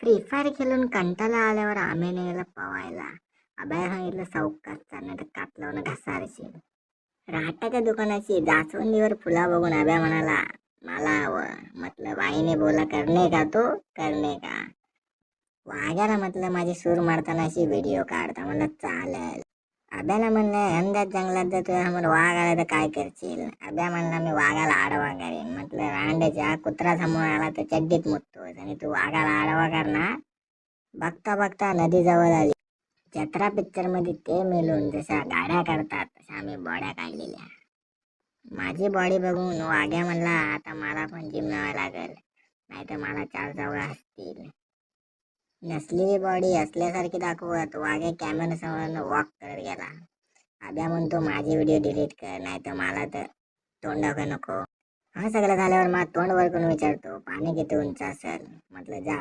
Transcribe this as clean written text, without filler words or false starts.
Free fire खेळून कंटाळा आल्यावर आम्ही नेला पवायला. अभय सांगितलं सावकाश चालणार कात लावून घसारशील. राहटाच्या दुकानाची जास्वंदीवर फुला बघून अभ्या म्हणाला मला हवं. म्हटलं बाईने बोला करणे का तो करणे का. वाघ्याला म्हटलं माझी सूर मारतानाशी व्हिडिओ काढता. म्हणलं चालेल. अभ्याला म्हणलं अंदाज जंगलात जर तुझ्या समोर वाघ आला तर काय करशील. अभ्या म्हणला मी वाघाला आडवा करेन. म्हटलं रांडेच्या कुत्रा समोर आला तर चड्डीत मुततोस आणि तू वाघाला आडवा करणार. बघता बघता नदी जवळ आली. जत्रा पिक्चर मध्ये ते मिळून जशा गाड्या करतात तशा आम्ही बॉड्या काढलेल्या. माझी बॉडी बघून वाघ्या म्हणला आता मला पण जिम लावायला लागेल, नाही तर मला 4 चौघा असतील. नसलेली बॉडी असल्यासारखी दाखवत वाघ्या कॅमेरा समोर वॉक करत गेला. आद्या म्हणतो माझी व्हिडिओ डिलीट कर, नाही तर मला तर तोंड दाखव नको. हा सगळं झाल्यावर मला तोंड वर करून विचारतो पाणी किती उंच असेल. म्हटलं जा